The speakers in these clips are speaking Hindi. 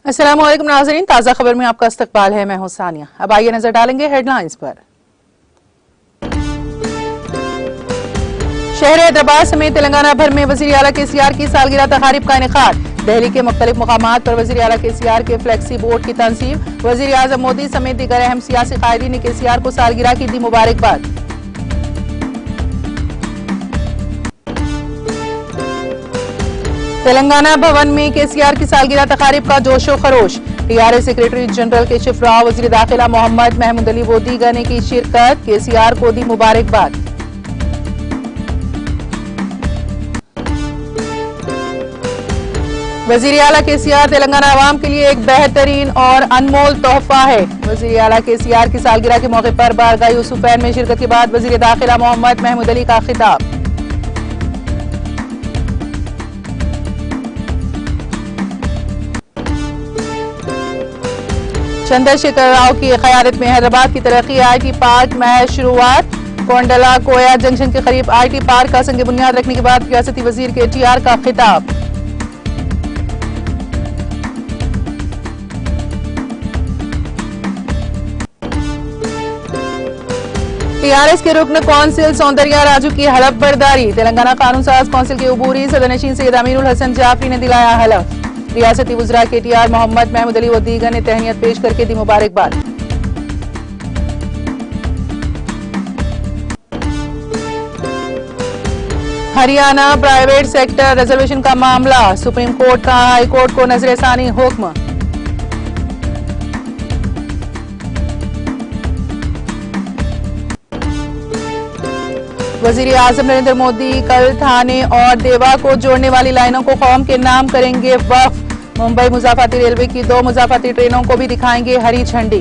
अस्सलामुअलैकुम नाज़रीन, ताज़ा खबर में आपका इस्तकबाल है। मैं हूं सानिया। अब आइए नजर डालेंगे हेडलाइंस पर। शहर हैदराबाद समेत तेलंगाना भर में वज़ीर आला केसीआर की सालगिरह तकारीब का इनेकाद। दिल्ली के मुख्तलिफ मुकामात पर वज़ीर आला केसीआर के फ्लेक्सी बोर्ड की तंसीब। वज़ीर आज़म मोदी समेत दीगर अहम सियासी कायदीन ने केसीआर को सालगिरह की दी मुबारकबाद। तेलंगाना भवन में केसीआर की सालगिरह तकारीब का जोशो खरोश। TRS secretary general Keshava Rao, वज़ीर दाखिला मोहम्मद महमूद अली व दीगर ने की शिरकत। केसीआर को दी मुबारकबाद। वज़ीर आला केसीआर तेलंगाना अवाम के लिए एक बेहतरीन और अनमोल तोहफा है। वज़ीर आला केसीआर की सालगिरह के मौके पर बारगाह यूसुफैन में शिरकत के बाद वज़ीर दाखिला मोहम्मद महमूद अली का खिताब। चंद्रशेखर राव की क़यादत में हैदराबाद की तरक्की। आईटी पार्क में शुरुआत। कोंडला कोया जंक्शन के करीब आईटी पार्क का संग बुनियाद रखने के बाद रियासती वजीर के टीआर का खिताब। टीआरएस के रुकन कौंसिल सौंदर्या राजू की हलफ बर्दारी। तेलंगाना कानून साज कौंसिल के उबूरी सदरनशीन सैयद अमीरुल हसन जाफरी ने दिलाया हलफ। रियासती वज़रा के टीआर मोहम्मद महमूद अली व दीगर ने तहनीत पेश करके दी मुबारकबाद। हरियाणा प्राइवेट सेक्टर रिजर्वेशन का मामला। सुप्रीम कोर्ट का हाई कोर्ट को नजरसानी हुक्म। वजीर आजम नरेंद्र मोदी कल थाने और देवा को जोड़ने वाली लाइनों को कौम के नाम करेंगे वक्फ। मुंबई मुजाफाती रेलवे की 2 मुजाफाती ट्रेनों को भी दिखाएंगे हरी झंडी।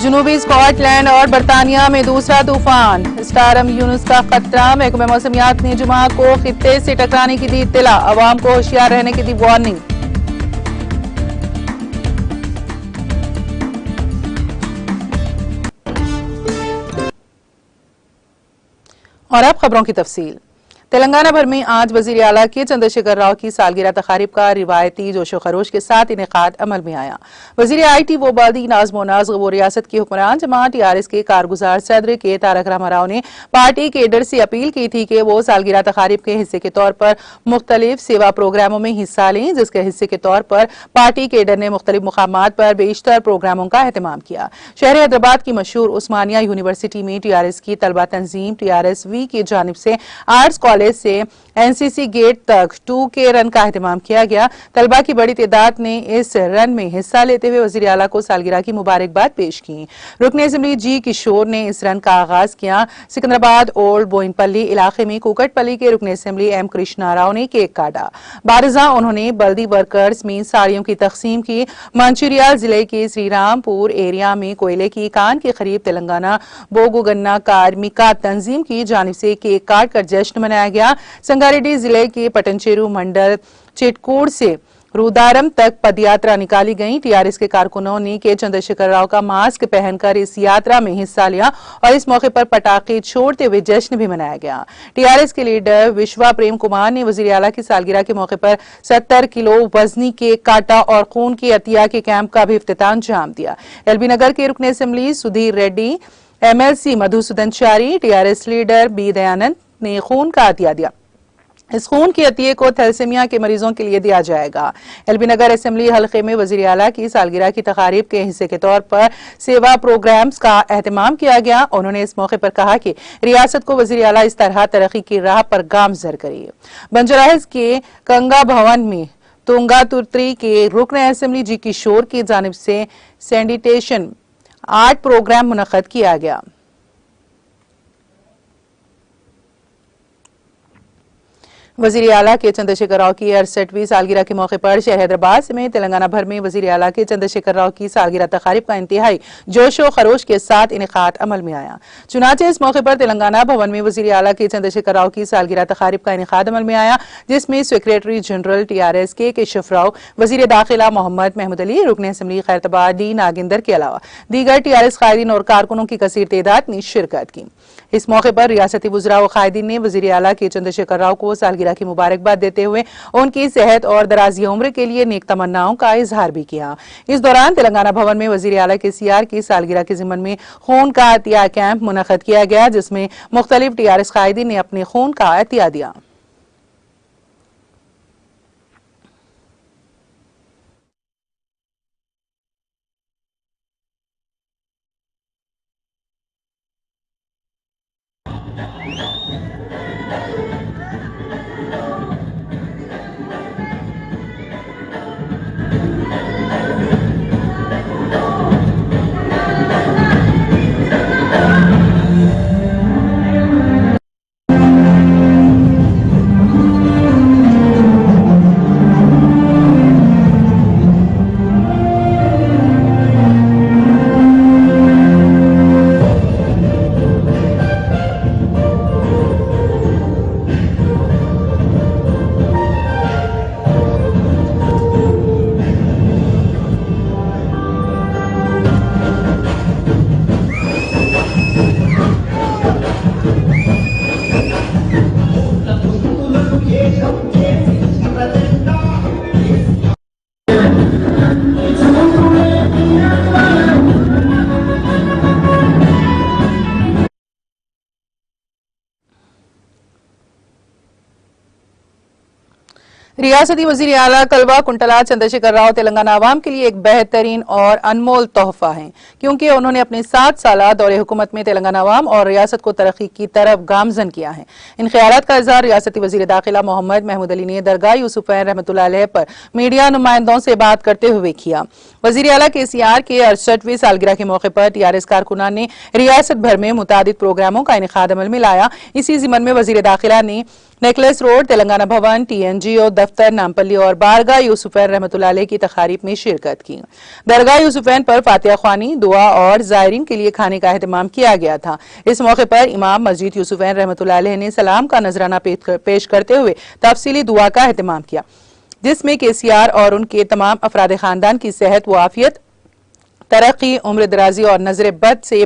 जनूबी स्कॉटलैंड और बरतानिया में दूसरा तूफान। स्टारम यूनुस का खतरा। महकमा मौसमियात ने जुमा को खित्ते से टकराने की दी इत्तला। अवाम को होशियार रहने की दी वार्निंग। और अब खबरों की तफसील। तेलंगाना भर में आज वज़ीर आला के चंद्रशेखर राव की सालगिरह तकारीब का रिवायती जोशो खरोश के साथ इनेकाद अमल में आया। वज़ीर आईटी व बादी नाज़्म नाज़ व रियासत की हुक्मरान जमात टीआरएस के कारगुजार सदर के तारक रामाराव ने पार्टी केडर से अपील की थी कि वो सालगिरह तकारीब के हिस्से के तौर पर मुख्तलिफ सेवा प्रोग्रामों में हिस्सा लें, जिसके हिस्से के तौर पर पार्टी केडर ने मुख्तलिफ मुकामात पर बेशतर प्रोग्रामों का एहतमाम किया। शहर हैदराबाद की मशहूर उस्मानिया यूनिवर्सिटी में टीआरएस की तलबा तंजीम टीआरएसवी की जानिब से आर्ट्स कॉलेज से एनसीसी गेट तक 2K रन का एहतमाम किया गया। तलबा की बड़ी तादाद ने इस रन में हिस्सा लेते हुए वज़ीर आला को सालगिरह की मुबारकबाद पेश की। रुकन असेंबली जी किशोर ने इस रन का आगाज किया। सिकंदराबाद ओल्ड बोइनपल्ली इलाके में कुकटपल्ली के रुकन असेंबली एम कृष्णा राव ने केक काटा। बारिजा उन्होंने बल्दी वर्कर्स में साड़ियों की तकसीम की। मंचिरियाल जिले के श्रीरामपुर एरिया में कोयले की कान के करीब तेलंगाना बोगो गन्ना कार्मिका तंजीम की जानिब से केक काट कर जश्न मनाया गया। संगारेड्डी जिले के पटनचेरू मंडल चिटकूड़ से रुदारम तक पदयात्रा निकाली गई। टीआरएस के कारकुनों ने के चंद्रशेखर राव का मास्क पहनकर इस यात्रा में हिस्सा लिया और इस मौके पर पटाखे छोड़ते हुए जश्न भी मनाया गया। टीआरएस के लीडर विश्वा प्रेम कुमार ने वज़ीर आला की सालगिरह के मौके पर 70 किलो वजनी केक काटा और खून की अतिया के कैंप का भी इफ्तिताह अंजाम दिया। एलबी नगर के रुकन असेंबली सुधीर रेड्डी, एमएलसी मधुसूदन चारी, टीआरएस लीडर बी दयानंद ने खून का अतिया दिया। इस खून की अतिये को थैलेसीमिया के मरीजों के लिए दिया जाएगा। एलबी नगर असेंबली हल्के में वज़ीर आला की सालगिरह की तकारीब के हिस्से के तौर पर सेवा प्रोग्राम्स का एहतमाम किया गया। उन्होंने इस मौके पर कहा कि रियासत को वज़ीर आला इस तरह तरक्की की राह पर गामजर करे। बंजराहिल्स के कंगा भवन में तुंगा तुर्त्री के रुकन असेंबली जी किशोर की जानिब से सैनिटेशन आर्ट प्रोग्राम मुनक्कद किया गया। वज़ीर आला के चंद्रशेखर राव की 68वीं सालगिरह के मौके पर शहर हैदराबाद में तेलंगाना भर में वज़ीर आला के चंद्रशेखर राव की सालगिरह तकारीब का इंतहाई जोशो खरोश के साथ इनेकाद अमल में आया। चुनाचे इस मौके पर तेलंगाना भवन में वज़ीर आला के चंद्रशेखर राव की सालगिरह तकारीब का इनेकाद अमल में आया, जिसमें सेक्रेटरी जनरल टीआरएस के केशव राव, वज़ीर दाखिला मोहम्मद महमूद अली, रुकन असेंबली खैरताबाद डी नागिंदर के अलावा दीगर टीआरएस कायदीन और कारकुनों की कसीर तादाद ने शिरकत की। इस मौके पर रियासती वज़रा व कायदीन ने वज़ीर आला के चंद्रशेखर राव को सालगिरह ताला की मुबारकबाद देते हुए उनकी सेहत और दराजी उम्र के लिए नेक तमन्नाओं का इजहार भी किया। इस दौरान तेलंगाना भवन में वजीर आला KCR की सालगिरह के ज़िमन में खून का अतिया कैंप मुनक्कद किया गया, जिसमें मुख्तलिफ TRS कायदीन ने अपने खून का अतिया दिया। रियासती वजीर आला कलवा कुंटला चंद्रशेखर राव तेलंगाना आवाम के लिए एक बेहतरीन और अनमोल तोहफा है, क्योंकि उन्होंने अपने 7 साला दौरे हुकूमत में तेलंगाना आवाम और रियासत को तरक्की की तरफ गामजन किया है। इन ख्यालात का इज़हार रियासती वजीर दाखिला मोहम्मद महमूद अली ने दरगाह यूसुफैन रहमतुल्लाह अलैह पर मीडिया नुमाइंदों से बात करते हुए किया। वजीर आला KCR के 68वीं सालगिरह के मौके पर TRS कारकुनान ने रियासत भर में मुतादिद प्रोग्रामों का इनेकाद अमल में लाया। इसी ज़िमन में वजीर दाखिला ने नेकलेस रोड, तेलंगाना भवन, TNGO दफ्तर, नामपल्ली और बारगाह यूसुफैन रहमतुल्लाह अलैह की तकारीब में शिरकत की। दरगाह यूसुफैन पर फातिहा ख्वानी, दुआ और जायरीन के लिए खाने का एहतमाम किया गया था। इस मौके पर इमाम मस्जिद यूसुफैन रहमतुल्लाह अलैह ने सलाम का नजराना पेश करते हुए तफसीली दुआ का एहतमाम किया, जिसमें KCR और उनके तमाम अफराद खानदान की सेहत व आफियत, तरक्की, उम्र दराजी और नजर बद से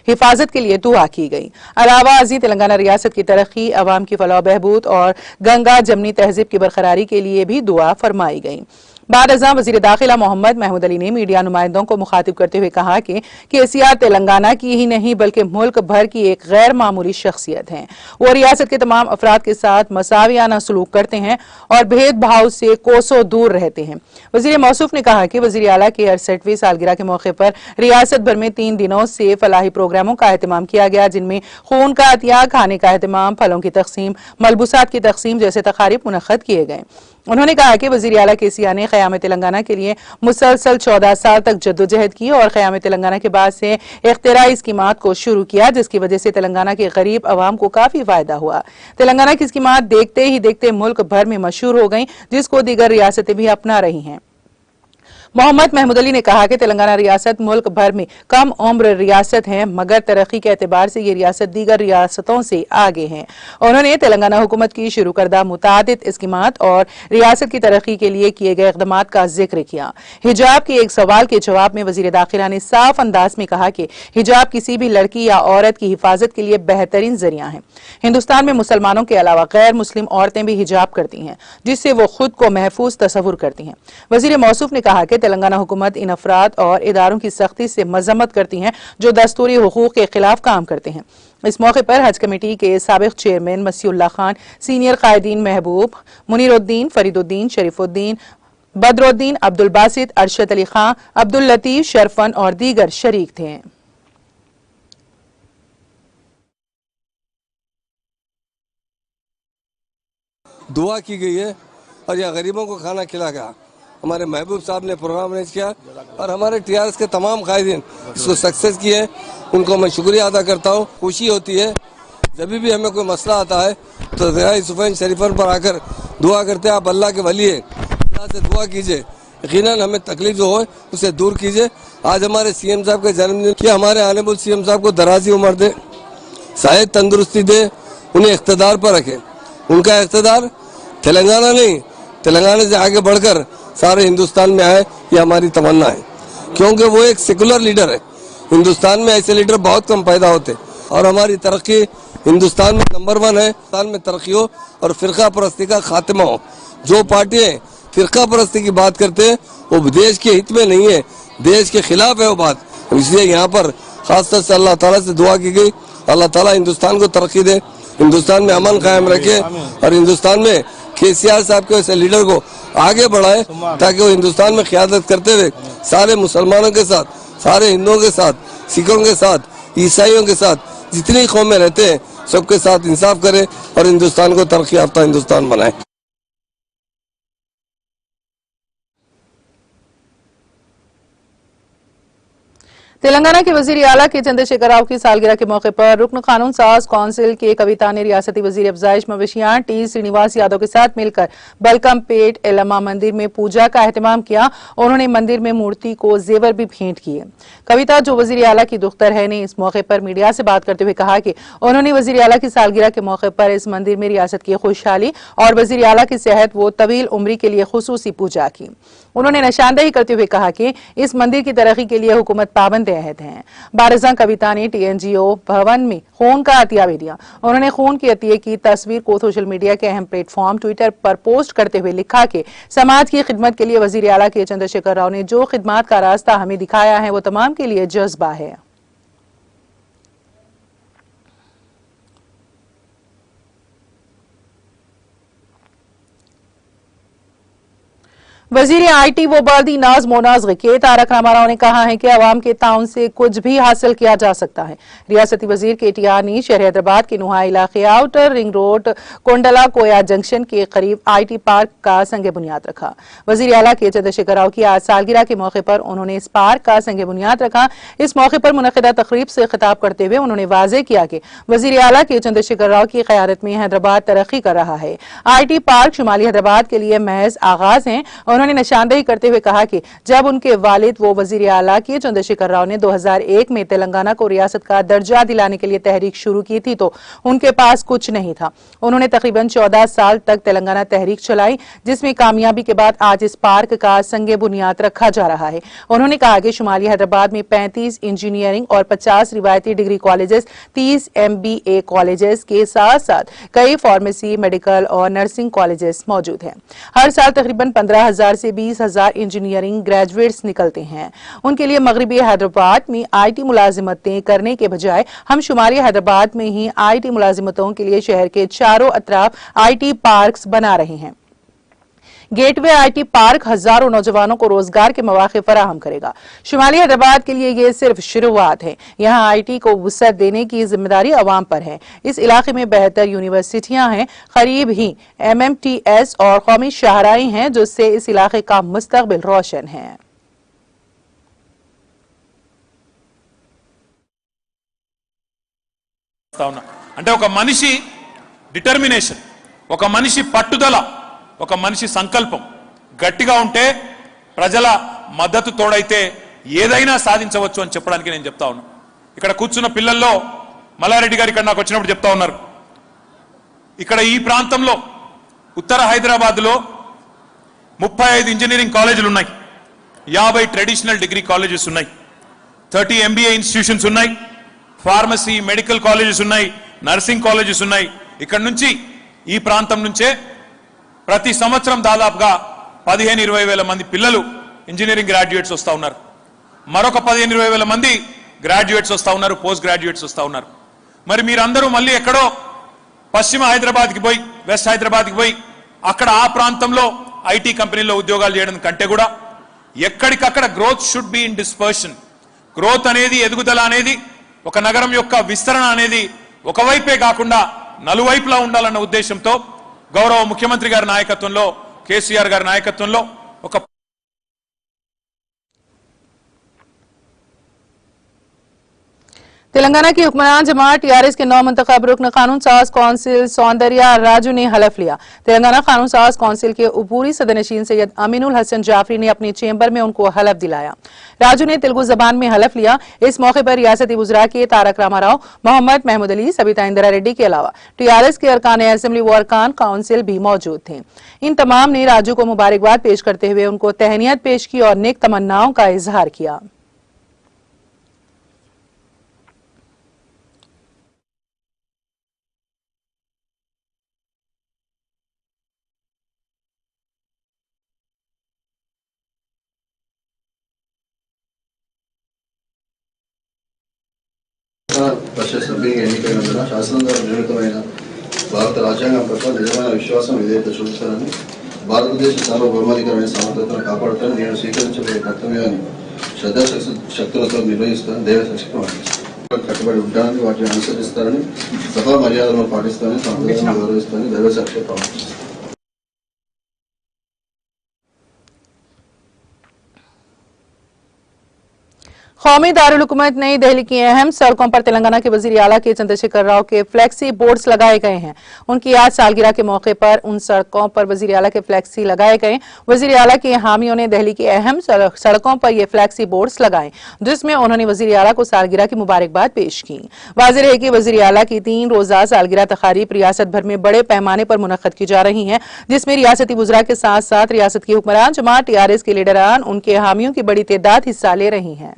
हिफाजत के लिए दुआ की गई। अलावा अजी तेलंगाना रियासत की तरक्की, अवाम की फलाह बहबूद और गंगा जमनी तहजीब की बरकरारी के लिए भी दुआ फरमाई गई। बाद अज़ां वज़ीर दाखिला मोहम्मद महमूद अली ने मीडिया नुमाइंदों को मुखातिब करते हुए कहा कि KCR तेलंगाना की ही नहीं बल्कि मुल्क भर की एक गैर मामूली शख्सियत हैं। वो रियासत के तमाम अफराद के साथ मसावियाना सलूक करते हैं और भेदभाव से कोसों दूर रहते हैं। वज़ीर मौसूफ ने कहा कि वज़ीर आला की 68वीं सालगिरह के मौके पर रियासत भर में 3 दिनों से फलाही प्रोग्रामों का एहतमाम किया गया, जिनमें खून का अतिया, खाने का एहतमाम, फलों की तकसीम, मलबूसात की तकसीम जैसे तकारीब मुनक्कद किए गए। उन्होंने कहा कि वज़ीर आला KCR ने क़याम तेलंगाना के लिए मुसलसल 14 साल तक जद्दोजहद की और क़याम तेलंगाना के बाद से इख्तिराई स्कीमात को शुरू किया, जिसकी वजह से तेलंगाना के गरीब अवाम को काफी फायदा हुआ। तेलंगाना की स्कीमात देखते ही देखते मुल्क भर में मशहूर हो गई, जिसको दीगर रियासतें भी अपना रही हैं। मोहम्मद महमूद अली ने कहा कि तेलंगाना रियासत मुल्क भर में कम उम्र रियासत है, मगर तरक्की के एतबार से ये रियासत दीगर रियासतों से आगे है। उन्होंने तेलंगाना हुकूमत की शुरू करदा मुतादिद स्कीमात और रियासत की तरक्की के लिए किए गए इक़दामात का जिक्र किया। हिजाब के एक सवाल के जवाब में वज़ीर दाखिला ने साफ अंदाज में कहा कि हिजाब किसी भी लड़की या औरत की हिफाजत के लिए बेहतरीन जरिया है। हिंदुस्तान में मुसलमानों के अलावा गैर मुस्लिम औरतें भी हिजाब करती हैं, जिससे वो खुद को महफूज तस्वुर करती हैं। वज़ीर मौसूफ ने कहा कि तेलंगाना हुकूमत इन अफराद और इदारों की सख्ती से मजम्मत करती हैं जो दस्तूरी हुकूक के खिलाफ काम करते हैं। इस मौके पर हज कमेटी के साबिक चेयरमैन मसीउल्लाह खान, सीनियर कायदीन महबूब, मुनीरुद्दीन, फरीदुद्दीन, शरीफुद्दीन, बदरुद्दीन, अब्दुल बासित, अरशद अली खां, अब्दुल लतीफ, शरफन और दीगर शरीक थे। दुआ की गई है और यह गरीबों को खाना खिला गया। हमारे महबूब साहब ने प्रोग्राम अरेंज किया और हमारे TRS के तमाम कायदीन इसको सक्सेस किए, उनको मैं शुक्रिया अदा करता हूँ। खुशी होती है जब भी हमें कोई मसला आता है तो दरगाह यूसुफैन शरीफन पर आकर दुआ करते हैं। आप अल्लाह के वली हैं, अल्लाह से दुआ कीजिए, यकीनन हमें तकलीफ जो हो उसे दूर कीजिए। आज हमारे CM साहब के जन्मदिन की हमारे आनेबुल CM साहब को दराजी उम्र दे, शायद तंदुरुस्ती दे, उन्हें इख्तिदार पर रखे। उनका इख्तिदार तेलंगाना नहीं, तेलंगाना से आगे बढ़कर सारे हिंदुस्तान में आए, ये हमारी तमन्ना है, क्योंकि वो एक सेकुलर लीडर है। हिंदुस्तान में ऐसे लीडर बहुत कम पैदा होते और हमारी तरक्की हिंदुस्तान में नंबर 1 है, हिंदुस्तान में तरक्की हो और फिरका परस्ती का खात्मा हो। जो पार्टियां फिरका परस्ती की बात करते हैं वो देश के हित में नहीं है, देश के खिलाफ है वो बात। इसलिए यहाँ पर खासतौर से अल्लाह ताला से दुआ की गई, अल्लाह ताला हिंदुस्तान को तरक्की दे, हिंदुस्तान में अमन कायम रखे और हिंदुस्तान में केसीआर साहब के वैसे लीडर को आगे बढ़ाए ताकि वो हिंदुस्तान में क़यादत करते हुए सारे मुसलमानों के साथ, सारे हिंदुओं के साथ, सिखों के साथ, ईसाइयों के साथ, जितनी कौमें रहते हैं सबके साथ इंसाफ करे और हिंदुस्तान को तरक्की याफ्ता हिंदुस्तान बनाए। तेलंगाना के वजीर आला के चंद्रशेखर राव की सालगिरह के मौके पर रुकन कानून साज कौंसिल के कविता ने रियासती वजीर अफजाइश मवेशियां टी श्रीनिवास यादव के साथ मिलकर बलकम पेट एलम्मा मंदिर में पूजा का एहतमाम किया। उन्होंने मंदिर में मूर्ति को जेवर भी भेंट किए। कविता, जो वजीर आला की दुख्तर है, ने इस मौके पर मीडिया से बात करते हुए कहा कि उन्होंने वजीर आला की सालगिरह के मौके पर इस मंदिर में रियासत की खुशहाली और वजीर आला की सेहत व तवील उम्री के लिए खुसूसी पूजा की। उन्होंने निशानदेही करते हुए कहा कि इस मंदिर की तरक्की के लिए हुकूमत पाबंद अहद है। बारिज़ा कविता ने TNGO भवन में खून का अतिया भी दिया। उन्होंने खून के अतिये की तस्वीर को सोशल मीडिया के अहम प्लेटफॉर्म ट्विटर पर पोस्ट करते हुए लिखा कि समाज की खिदमत के लिए वजीर आला के चंद्रशेखर राव ने जो खिदमत का रास्ता हमें दिखाया है वो तमाम के लिए जज्बा है। वजीर IT व बल्दी नाज मोनाज के तारक रामाराव ने कहा है कि अवाम के ताउन से कुछ भी हासिल किया जा सकता है। रियासती वजीर KTR ने शहर हैदराबाद के नुहा इलाके आउटर रिंग रोड कोंडला कोया जंक्शन के करीब IT पार्क का संग बुनियाद रखा। वजीर आला के चंद्रशेखर राव की आज सालगिरह के मौके पर उन्होंने इस पार्क का संग बुनियाद रखा। इस मौके पर मुनक़िदा तकरीब से खिताब करते हुए उन्होंने वाज़ेह किया कि वजीर आला के चंद्रशेखर राव की क़यादत में हैदराबाद तरक्की कर रहा है। IT पार्क शुमाली हैदराबाद के लिए महज आगाज है। उन्होंने निशानदेही करते हुए कहा कि जब उनके वालिद वो वजीर आला के चंद्रशेखर राव ने 2001 में तेलंगाना को रियासत का दर्जा दिलाने के लिए तहरीक शुरू की थी तो उनके पास कुछ नहीं था। उन्होंने तकरीबन 14 साल तक तेलंगाना तहरीक चलाई, जिसमें कामयाबी के बाद आज इस पार्क का संगे बुनियाद रखा जा रहा है। उन्होंने कहा कि शुमाली हैदराबाद में 35 इंजीनियरिंग और 50 रिवायती डिग्री कॉलेजेस, 30 MBA कॉलेजेस के साथ साथ कई फार्मेसी, मेडिकल और नर्सिंग कॉलेजेस मौजूद हैं। हर साल तकरीबन 15,000 से 20,000 इंजीनियरिंग ग्रेजुएट्स निकलते हैं। उनके लिए मगरबी हैदराबाद में IT मुलाजिमतें करने के बजाय हम शुमाली हैदराबाद में ही IT मुलाजिमतों के लिए शहर के चारों अतराफ IT पार्क्स बना रहे हैं। गेटवे IT पार्क हजारों नौजवानों को रोजगार के मौके फराहम करेगा। शुमाली हैदराबाद के लिए ये सिर्फ शुरुआत है। यहाँ IT को वुसअत देने की जिम्मेदारी अवाम पर है। इस इलाके में बेहतर यूनिवर्सिटियां हैं, करीब ही MMTS और कौमी शाहराई हैं, जिससे इस इलाके का मुस्तकबिल रोशन है। అంటే ఒక మనిషి డిటర్మినేషన్, ఒక మనిషి పట్టుదల, ఒక మనిషి సంకల్పం గట్టిగా ఉంటే ప్రజల మద్దతు తోడైతే ఏదైనా సాధించవచ్చు అని చెప్పడానికి నేను చెప్తా ఉన్నా. ఇక్కడ కూర్చున్న పిల్లల్లో మల్లారెడ్డి గారు ఇక్కడ నాకు వచ్చినప్పుడు చెప్తా ఉన్నారు, ఇక్కడ ఈ ప్రాంతంలో ఉత్తర హైదరాబాద్ లో 35 ఇంజనీరింగ్ కాలేజీలు ఉన్నాయి, 50 ట్రెడిషనల్ డిగ్రీ కాలేజెస్ ఉన్నాయి, 30 MBA ఇన్స్టిట్యూషన్స్ ఉన్నాయి, ఫార్మసీ, మెడికల్ కాలేజెస్ ఉన్నాయి, నర్సింగ్ కాలేజెస్ ఉన్నాయి. ఇక్కడ నుంచి ఈ ప్రాంతం నుంచే ప్రతి సంవత్సరం దాదాపుగా 15-20 వేల మంది పిల్లలు ఇంజనీరింగ్ గ్రాడ్యుయేట్స్ వస్తా ఉన్నారు. మరొక 15-20 వేల మంది గ్రాడ్యుయేట్స్ వస్తా ఉన్నారు, పోస్ట్ గ్రాడ్యుయేట్స్ వస్తా ఉన్నారు. మరి మీరందరూ మళ్ళీ ఎక్కడో పశ్చిమ హైదరాబాద్కి పోయి, వెస్ట్ హైదరాబాద్కి పోయి అక్కడ ఆ ప్రాంతంలో IT కంపెనీల్లో ఉద్యోగాలు చేయడం కంటే కూడా ఎక్కడికక్కడ growth should be in dispersion. Growth అనేది, ఎదుగుదల అనేది, ఒక నగరం యొక్క విస్తరణ అనేది ఒకవైపే కాకుండా నలువైపులా ఉండాలన్న ఉద్దేశంతో గౌరవ ముఖ్యమంత్రి గారి నాయకత్వంలో, KCR గారి నాయకత్వంలో ఒక तेलंगाना की हुक्मरान जमात TRS के 9 मुंतखब रुकन कानून साज कौंसिल सौंदर्या राजू ने हलफ लिया। तेलंगाना कानून साज कौंसिल के उपूरी सदरनशीन सैयद अमीनुल हसन जाफरी ने अपने चेंबर में उनको हलफ दिलाया। राजू ने तेलुगु जबान में हलफ लिया। इस मौके पर रियासती वुज़रा के तारक रामाराव, मोहम्मद महमूद अली, सबिता इंदिरा रेड्डी के अलावा TRS के अरकान असेंबली व अरकान काउंसिल भी मौजूद थे। इन तमाम ने राजू को मुबारकबाद पेश करते हुए उनको तहनीत पेश की और नेक तमन्नाओं का इजहार किया। పరిషత్ సభ్యునిగా ఎన్నికైనందున శాసనం ద్వారా నిర్మితమైన భారత రాజ్యాంగం పట్ల నిజమైన విశ్వాసం విధేయత చూపుతానని, భారతదేశ సార్వభౌమాధికారమైన సమర్థతను కాపాడుతాను నేను స్వీకరించబోయే కర్తవ్యాన్ని శ్రద్ధాశక్తులతో నిర్వహిస్తానని దైవసాక్షిగా కట్టుబడి ఉంటానని, వాటిని అనుసరిస్తానని, సభా మర్యాదలను పాటిస్తానని, సంప్రదాయాలను గౌరవిస్తానని దైవసాక్షిగా ప్రమాణిస్తాను. कौमी दारुल हुकूमत नई दिल्ली की अहम सड़कों पर तेलंगाना के वजीर आला के चंद्रशेखर राव के फ्लैक्सी बोर्ड्स लगाए गए हैं। उनकी आज सालगिरह के मौके पर उन सड़कों पर वजीर आला के फ्लैक्सी लगाए गए। वजीर आला के हामियों ने दिल्ली की अहम सड़कों पर ये फ्लैक्सी बोर्ड्स लगाए, जिसमें उन्होंने वजीर आला को सालगिरह की मुबारकबाद पेश की। वाज़ेह है कि वजीर आला की 3 रोजा सालगिरह तकारीब रियासत भर में बड़े पैमाने पर मुनक्कद की जा रही है, जिसमें रियासती वुज़रा के साथ साथ रियासत की हुक्मरान जमात TRS के लीडरान उनके हामियों की बड़ी तादाद हिस्सा ले रही है।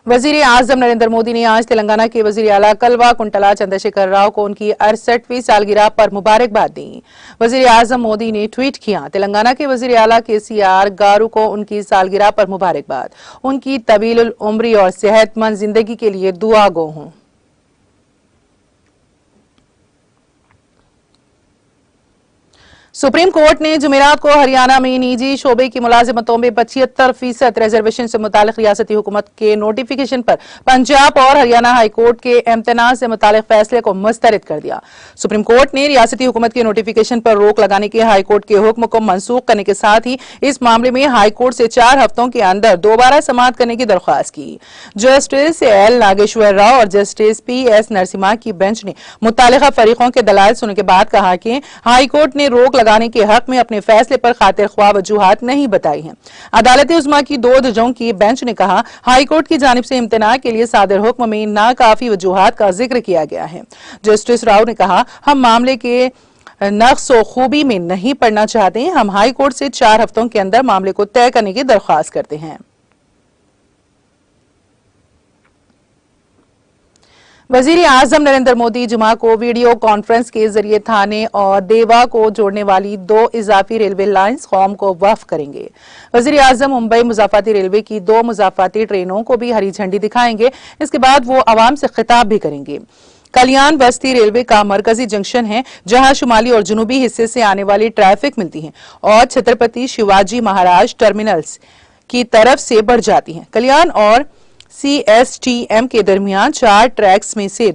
वजीर आजम नरेंद्र मोदी ने आज तेलंगाना के वजीर आला कलवा कुंटला चंद्रशेखर राव को उनकी 68वीं सालगिरह पर मुबारकबाद दी। वजीर आजम मोदी ने ट्वीट किया, तेलंगाना के वजीर आला KCR गारू को उनकी सालगिरह पर मुबारकबाद, उनकी तवील उम्री और सेहतमंद जिंदगी के लिए दुआ गो हूं। सुप्रीम कोर्ट ने जुमेरात को हरियाणा में निजी शोबे की मुलाजिमतों में 75% रिजर्वेशन से मुतालिक रियासती हुकूमत के नोटिफिकेशन पर पंजाब और हरियाणा हाई कोर्ट के इम्तनान से मुतालिक फैसले को मुस्तरद कर दिया। सुप्रीम कोर्ट ने रियासती हुकूमत के नोटिफिकेशन पर रोक लगाने के हाई कोर्ट के हुक्म को मनसूख करने के साथ ही इस मामले में हाई कोर्ट से 4 हफ्तों के अंदर दोबारा समाअत करने की दरख्वास्त की। जस्टिस L नागेश्वर राव और जस्टिस PS नरसिम्हा की बेंच ने मुत्तल्लिका फरीकों के दलाइल सुनने के बाद कहा कि हाई कोर्ट ने रोक लगाने के हक में अपने फैसले पर खातिर ख्वाह वजूहात नहीं बताई हैं। अदालत उज़्मा की 2 जजों की बेंच ने कहा, हाई कोर्ट की जानिब से इम्तना के लिए सादर हुक्म में नाकाफी वजूहात का जिक्र किया गया है। जस्टिस राव ने कहा, हम मामले के नक्स व खूबी में नहीं पड़ना चाहते, हम हाई कोर्ट से 4 हफ्तों के अंदर मामले को तय करने की दरख्वास्त करते हैं। वजीर आजम नरेंद्र मोदी जुमा को वीडियो कॉन्फ्रेंस के जरिए थाने और देवा को जोड़ने वाली 2 इजाफी रेलवे लाइंस कौम को वक्फ करेंगे। वजीर आजम मुंबई मुजाफाती रेलवे की 2 मुजाफाती ट्रेनों को भी हरी झंडी दिखाएंगे। इसके बाद वो आवाम से खिताब भी करेंगे। कल्याण बस्ती रेलवे का मरकजी जंक्शन है, जहां शुमाली और जुनूबी हिस्से से आने वाली ट्रैफिक मिलती है और छत्रपति शिवाजी महाराज टर्मिनल्स की तरफ से बढ़ जाती है। कल्याण और CSTM के दरमियान 4 ट्रैक्स में से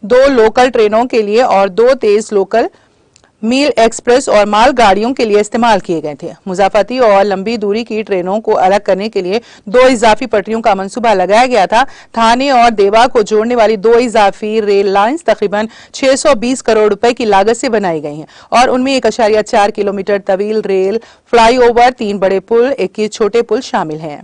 2 लोकल ट्रेनों के लिए और 2 तेज लोकल मील एक्सप्रेस और माल गाड़ियों के लिए इस्तेमाल किए गए थे। मुजाफाती और लंबी दूरी की ट्रेनों को अलग करने के लिए 2 इजाफी पटरियों का मंसूबा लगाया गया था। थाने और देवा को जोड़ने वाली 2 इजाफी रेल लाइंस तकरीबन 620 करोड़ रुपए की लागत से बनाई गई हैं और उनमें 1.4 किलोमीटर तवील रेल फ्लाईओवर, 3 बड़े पुल, 21 छोटे पुल शामिल हैं।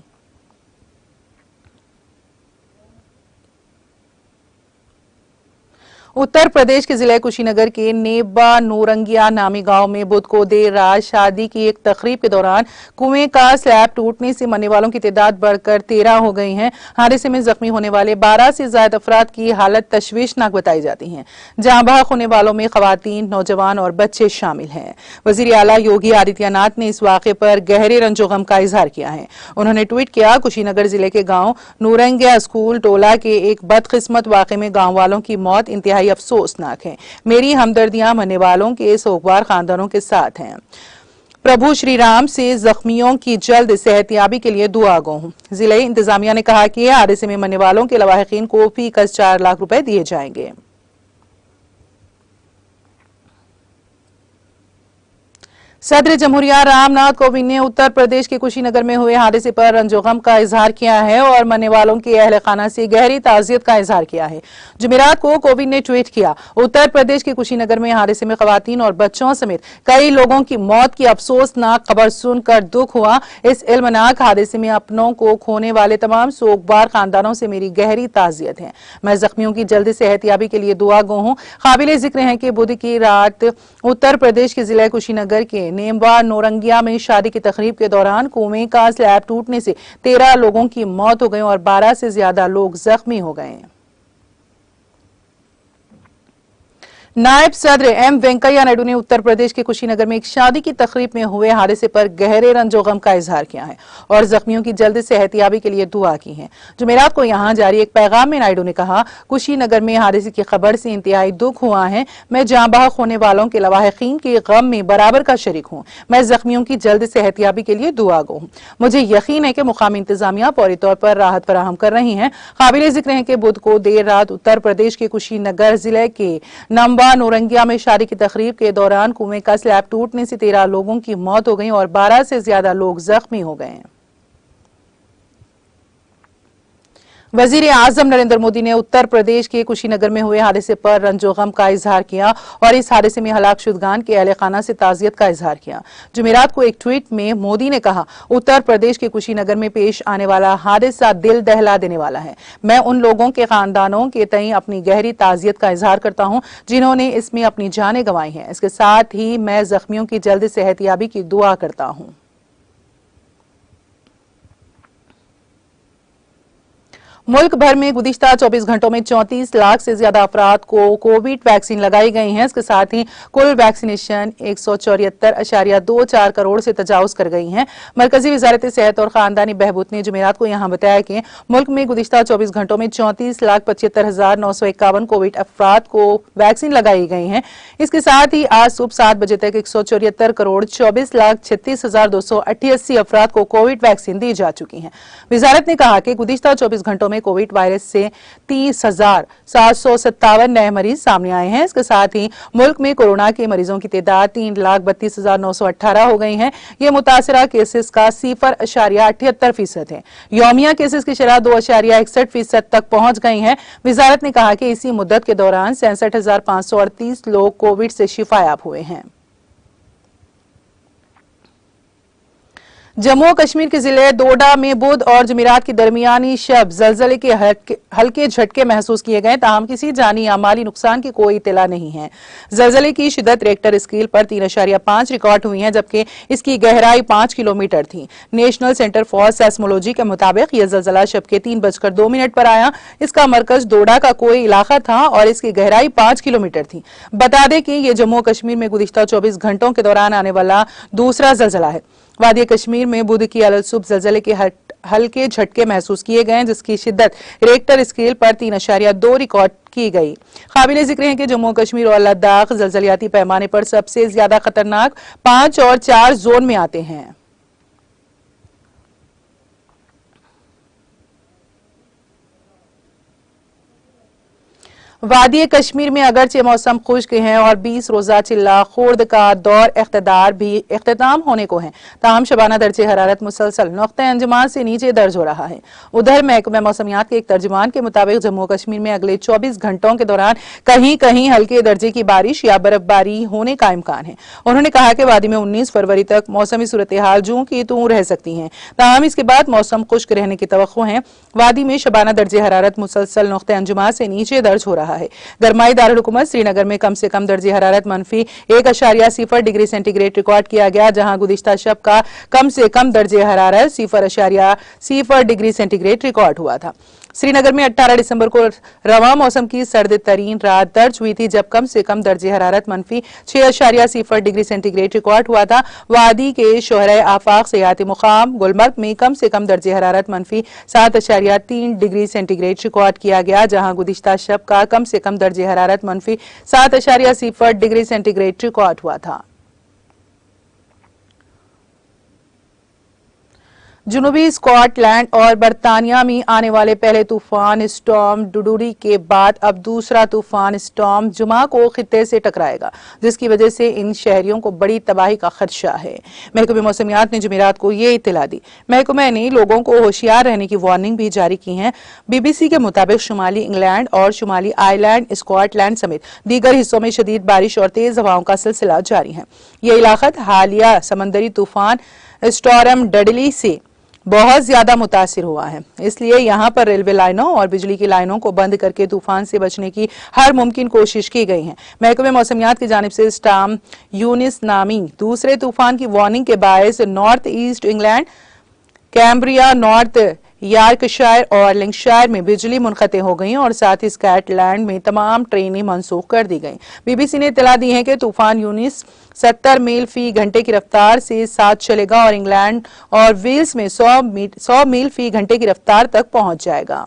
उत्तर प्रदेश के जिले कुशीनगर के नेबा नूरंगिया नामी गांव में बुध को देर रात शादी की एक तकरीब के दौरान कुएं का स्लैब टूटने से मरने वालों की तादाद बढ़कर 13 हो गई है। हादसे में जख्मी होने वाले 12 से ज्यादा अफराद की हालत तशवीशनाक बताई जाती है। जाँ बहक होने वालों में खवातीन, नौजवान और बच्चे शामिल हैं। वजीर आला योगी आदित्यनाथ ने इस वाक़े पर गहरे रंजो गम का इजहार किया है। उन्होंने ट्वीट किया, कुशीनगर जिले के गाँव नूरंगिया स्कूल टोला के एक बदकिस्मत वाक़े में गाँव वालों की मौत इंतहाई अफसोसनाक है। मेरी हमदर्दियां मरने वालों के सोगवार खानदानों के साथ हैं। प्रभु श्री राम से जख्मियों की जल्द सेहतयाबी के लिए दुआ गो हूं। जिले इंतजामिया ने कहा कि हादसे में मरने वालों के लवाहिकीन को फीकस 4 लाख रुपए दिए जाएंगे। सदर जमहूरिया रामनाथ कोविंद ने उत्तर प्रदेश के कुशीनगर में हुए हादसे पर रंजोगम का इजहार किया है और मरने वालों के अहले खाना से गहरी ताज़ियत का इजहार किया है। जुमेरात को कोविंद ने ट्वीट किया, उत्तर प्रदेश के कुशीनगर में हादसे में खवातीन और बच्चों समेत कई लोगों की मौत की अफसोसनाक खबर सुनकर दुख हुआ। इस इल्मनाक हादसे में अपनों को खोने वाले तमाम सोगवार खानदानों से मेरी गहरी ताज़ियत है। मैं जख्मियों की जल्द सेहतयाबी के लिए दुआ गो हूँ। काबिल जिक्र है कि बुध की रात उत्तर प्रदेश के जिले कुशीनगर के नेम्बा नौरंगिया में शादी की तकरीब के दौरान कुएं का स्लैब टूटने से 13 लोगों की मौत हो गई और 12 से ज्यादा लोग जख्मी हो गए। नायब सदर एम वेंकैया नायडू ने उत्तर प्रदेश के कुशीनगर में एक शादी की तकरीब में हुए हादसे पर गहरे रंजो गम का इजहार किया है और जख्मियों की जल्द सेहतियाबी के लिए दुआ की है। जुमेरात को यहां जारी एक पैगाम में नायडू ने कहा, कुशीनगर में हादसे की खबर से इंतहाई दुख हुआ है। मैं जाँ बहक होने वालों के लवाहिकीन के गम में बराबर का शरीक हूँ। मैं जख्मियों की जल्द सेहतियाबी के लिए दुआ गो हूँ। मुझे यकीन है कि मुकामी इंतजामिया फौरी तौर पर राहत फराहम कर रही है। काबिल जिक्र है कि बुध को देर रात उत्तर प्रदेश के कुशीनगर जिले के नंबा नौरंगिया में शादी की तकरीब के दौरान कुएं का स्लैब टूटने से 13 लोगों की मौत हो गई और 12 से ज्यादा लोग जख्मी हो गए। वजीर आजम नरेंद्र मोदी ने उत्तर प्रदेश के कुशीनगर में हुए हादसे पर रंजो गम का इजहार किया और इस हादसे में हलाक शुदगान के अहले खाना से ताजियत का इजहार किया। जुमेरात को एक ट्वीट में मोदी ने कहा, उत्तर प्रदेश के कुशीनगर में पेश आने वाला हादसा दिल दहला देने वाला है। मैं उन लोगों के खानदानों के तई अपनी गहरी ताजियत का इजहार करता हूं जिन्होंने इसमें अपनी जानें गंवाई हैं। इसके साथ ही मैं जख्मियों की जल्द सेहतियाबी की दुआ करता हूं। मुल्क भर में गुज़िश्ता 24 घंटों में 34 लाख से ज्यादा अफराद को कोविड वैक्सीन लगाई गई है। इसके साथ ही कुल वैक्सीनेशन 174.24 करोड़ से तजावुज कर गई है। मरकजी वजारत सेहत और खानदानी बहबूद ने जुमेरात को यहां बताया कि मुल्क में गुज़िश्ता 24 घंटों में 34,75,951 कोविड अफराद को वैक्सीन लगाई गई है। इसके साथ ही आज सुबह 7 बजे तक 174,24,36,288 अफराद को कोविड वैक्सीन दी जा चुकी है। वजारत ने कहा कि गुज़िश्ता 24 घंटों में कोविड वायरस से 30,757 नए मरीज सामने आए हैं। इसके साथ ही मुल्क में कोरोना के मरीजों की तादाद 3,32,918 हो गई है। ये मुतासरा केसेस का 0.78% है। यौमिया केसेस की शरह 2.61% तक पहुंच गई है। वजारत ने कहा कि इसी मुद्दत के दौरान 66,538 लोग कोविड से शिफायाब हुए हैं। जम्मू और कश्मीर के जिले डोडा में बुध और जुमेरात की दरमियानी शब जलजले के हल्के झटके महसूस किए गए, ताहम किसी जानी या माली नुकसान की कोई इत्तला नहीं है। जलजले की शिद्दत रेक्टर स्केल पर 3.5 रिकॉर्ड हुई है, जबकि इसकी गहराई 5 किलोमीटर थी। नेशनल सेंटर फॉर सेस्मोलॉजी के मुताबिक यह जलजला शब के 3:02 पर आया। इसका मरकज डोडा का कोई इलाका था और इसकी गहराई 5 किलोमीटर थी। बता दें कि यह जम्मू और कश्मीर में गुज़िश्ता 24 घंटों के दौरान आने वाला दूसरा जलजला है। वादी कश्मीर में बुध की अलग सुबह जलजले के हल्के झटके महसूस किए गए, जिसकी शिद्दत रेक्टर स्केल पर 3.2 रिकॉर्ड की गई। काबिल जिक्र है कि जम्मू कश्मीर और लद्दाख जलजलियाती पैमाने पर सबसे ज्यादा खतरनाक 5 और 4 जोन में आते हैं। वादी कश्मीर में अगरचे मौसम खुश्क है और 20 रोजा चिल्ला खुर्द का दौर इख्तिदार भी इख्तिताम होने को है, ताहम शबाना दर्जे हरारत मुसलसल नुक्ते अंजुमान से नीचे दर्ज हो रहा है। उधर महकमा मौसमियात के एक तर्जुमान के मुताबिक जम्मू कश्मीर में अगले 24 घंटों के दौरान कहीं कहीं हल्के दर्जे की बारिश या बर्फबारी होने का इम्कान है। उन्होंने कहा कि वादी में 19 फरवरी तक मौसमी सूरत हाल जूं की तूं रह सकती है, ताहम इसके बाद मौसम खुश्क रहने की तवक्को है। वादी में शबाना दर्जे हरारत मुसलसल नुक्ते अंजुमान से नीचे दर्ज हो रहा है। गरमाई दारुल हुकूमत श्रीनगर में कम से कम दर्जे हरारत -1.0 डिग्री सेंटीग्रेड रिकॉर्ड किया गया, जहां गुज़िश्ता शब का कम से कम दर्जे हरारत 0.0 डिग्री सेंटीग्रेड रिकॉर्ड हुआ था। श्रीनगर में 18 दिसंबर को रवा मौसम की सर्द तरीन रात दर्ज हुई थी, जब कम से कम दर्जे हरारत -6.0 डिग्री सेंटीग्रेड रिकॉर्ड हुआ था। वादी के शोहरे आफाक सियाती मुकाम गुलमर्ग में कम से कम दर्जे हरारत -7.3 डिग्री सेंटीग्रेड रिकॉर्ड किया गया, जहां गुज़िश्ता शब का कम से कम दर्जे हरारत -7.0 डिग्री सेंटीग्रेड रिकॉर्ड हुआ था। जुनूबी स्कॉटलैंड और बरतानिया में आने वाले पहले तूफान स्टॉर्म डुडूरी के बाद अब दूसरा तूफान स्टॉर्म जुमा को खित्ते से टकराएगा, जिसकी वजह से इन शहरियों को बड़ी तबाही का खदशा है। महकमे मौसमियात ने जुमेरात को ये इत्तला दी। महकमे ने लोगों को होशियार रहने की वार्निंग भी जारी की है। BBC के मुताबिक शुमाली इंग्लैंड और शुमाली आयरलैंड, स्कॉटलैंड समेत दीगर हिस्सों में शदीद बारिश और तेज हवाओं का सिलसिला जारी है। ये इलाका हालिया समंदरी तूफान स्टॉर्म डडली से बहुत ज्यादा मुतासिर हुआ है, इसलिए यहाँ पर रेलवे लाइनों और बिजली की लाइनों को बंद करके तूफान से बचने की हर मुमकिन कोशिश की गई है। महकमे मौसमियात की जानिब से स्टॉर्म यूनिस नामी दूसरे तूफान की वार्निंग के बायस north east England, Cumbria, north Yorkshire और लिंकशायर में बिजली मुनक़ते हो गई और साथ ही स्कॉटलैंड में तमाम ट्रेनें मनसूख कर दी गई। BBC ने इत्तला दी है कि तूफान यूनिस 70 मील फी घंटे की रफ्तार से साथ चलेगा और इंग्लैंड और वेल्स में 100 मील फी घंटे की रफ्तार तक पहुंच जाएगा।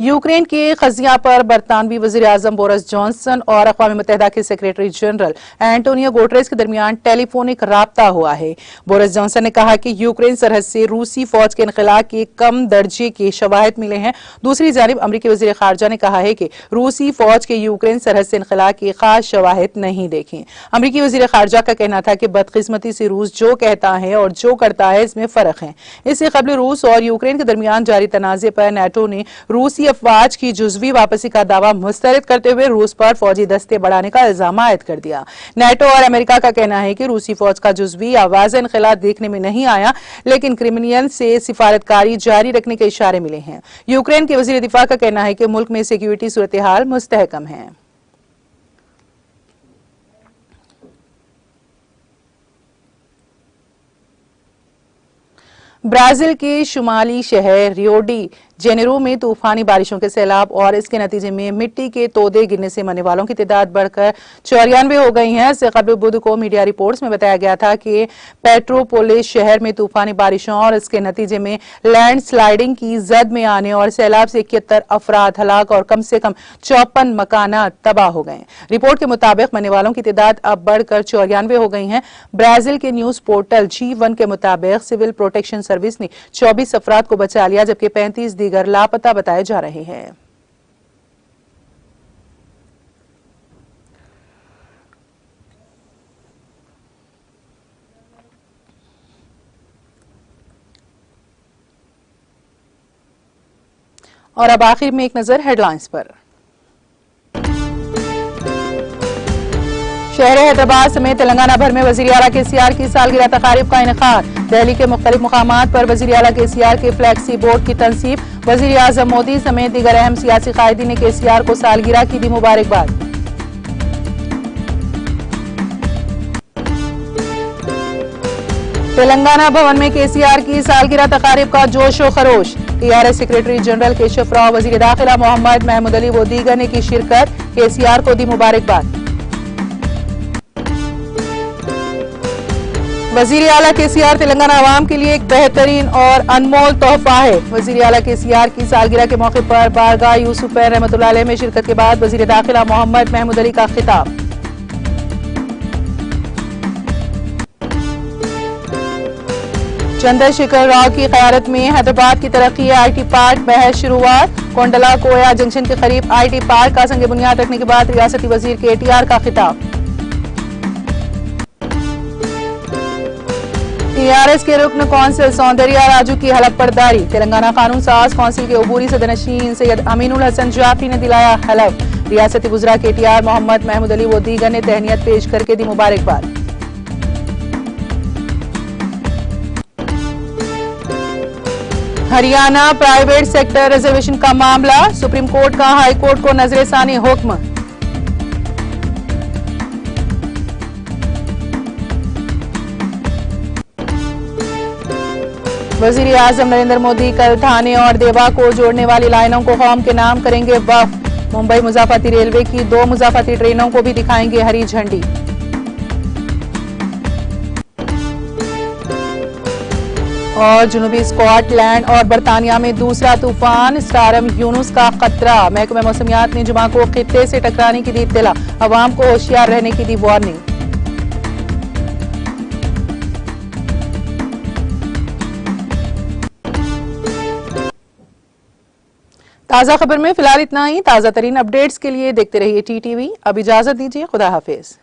यूक्रेन के क़ज़िया पर बरतानवी वज़ीर आज़म बोरिस जॉनसन और अक़वाम मुत्तहिदा के सेक्रेटरी जनरल एंटोनियो गुटेरेस के दरमियान टेलीफोनिक राब्ता हुआ है। बोरिस जॉनसन ने कहा कि यूक्रेन सरहद से रूसी फौज के इनख़ला के कम दर्जे के शवाहिद मिले हैं। दूसरी जानिब अमरीकी वज़ीर ख़ारजा ने कहा है कि रूसी फौज के यूक्रेन सरहद से इनख़ला के खास शवाहिद नहीं देखे। अमरीकी वज़ीर ख़ारजा का कहना था कि बदकिस्मती से रूस जो कहता है और जो करता है इसमें फ़र्क है। इससे कबल रूस और यूक्रेन के दरमियान जारी तनाज़े पर नेटो ने रूसी अफवाज की जुज़वी वापसी का दावा मुस्तरद करते हुए रूस पर फौजी दस्ते बढ़ाने का इल्जाम आयद कर दिया। नेटो और अमेरिका का कहना है कि रूसी फौज का जुज़वी आवाज़ इनख़ला देखने में नहीं आया, लेकिन क्रिमिनियन से सिफारतकारी जारी रखने के इशारे मिले हैं। यूक्रेन के वज़ीर दिफा का कहना है कि मुल्क में सिक्योरिटी सूरत हाल मुस्तहकम है। ब्राजील के शुमाली शहर रियो डी जेनेरो में तूफानी बारिशों के सैलाब और इसके नतीजे में मिट्टी के तोदे गिरने से मरने वालों की तादाद बढ़कर 94 हो गई है। इससे कबल बुध को मीडिया रिपोर्ट्स में बताया गया था कि पेट्रोपोलिस शहर में तूफानी बारिशों और इसके नतीजे में लैंडस्लाइडिंग की जद में आने और सैलाब से 71 अफराद हलाक और कम से कम 54 मकानात तबाह हो गए। रिपोर्ट के मुताबिक मरने वालों की तादाद अब बढ़कर 94 हो गई है। ब्राजील के न्यूज पोर्टल G1 के मुताबिक सिविल प्रोटेक्शन सर्विस ने 24 अफराद को बचा लिया, जबकि 35 दीगर लापता बताए जा रहे हैं। और अब आखिर में एक नजर हेडलाइंस पर। शहर हैदराबाद समेत तेलंगाना भर में वज़ीर आला KCR की सालगिरह तकारीब का इनेकाद। दिल्ली के मुख्तलिफ मुकामात पर वज़ीर आला KCR के फ्लैक्सी बोर्ड की तनसीब। वज़ीर आज़म मोदी समेत दीगर अहम सियासी कायदीन ने KCR को सालगिरह की दी मुबारकबाद। तेलंगाना भवन में KCR की सालगिरह तकारीब का जोश व खरोश। TRS secretary general Keshava Rao, वज़ीर दाखिला मोहम्मद महमूद अली व दीगर ने की शिरकत। KCR को दी मुबारकबाद। वज़ीर आला KCR तेलंगाना अवाम के लिए एक बेहतरीन और अनमोल तोहफा है। वज़ीर आला KCR की सालगिरह के मौके पर बारगाह यूसुफैन रहमतुल्लाह अलैह में शिरकत के बाद वज़ीर दाखिला मोहम्मद महमूद अली का खिताब। चंद्रशेखर राव की क़यादत में हैदराबाद की तरक्की IT पार्क बहस शुरुआत। कोंडला कोया जंक्शन के करीब IT पार्क का संग बुनियाद रखने के बाद रियासती वज़ीर KTR का खिताब। TRS के रुकन कौंसिल सौंदर्या राजू की हलफ बर्दारी। तेलंगाना कानून साज कौंसिल के अबूरी सदरनशीन सैयद अमीनुल हसन जाफी ने दिलाया हलफ। रियासती वज़रा KTR मोहम्मद महमूद अली व दीगर ने तहनीत पेश करके दी मुबारकबाद। हरियाणा प्राइवेट सेक्टर रिजर्वेशन का मामला। सुप्रीम कोर्ट का हाई कोर्ट को नजरसानी हुक्म। वज़ीर आज़म नरेंद्र मोदी कल थाने और देवा को जोड़ने वाली लाइनों को कौम के नाम करेंगे वक्फ। मुंबई मुज़ाफ़ती रेलवे की 2 मुज़ाफ़ती ट्रेनों को भी दिखाएंगे हरी झंडी। और जनूबी स्कॉटलैंड और बरतानिया में दूसरा तूफान स्टारम यूनुस का खतरा। महकमा मौसमियात ने जुमा को खित्ते से टकराने की दी इत्तला, अवाम को होशियार रहने की दी वार्निंग। ताज़ा खबर में फिलहाल इतना ही। ताज़ा तरीन अपडेट्स के लिए देखते रहिए TTV। अब इजाजत दीजिए, खुदा हाफिज।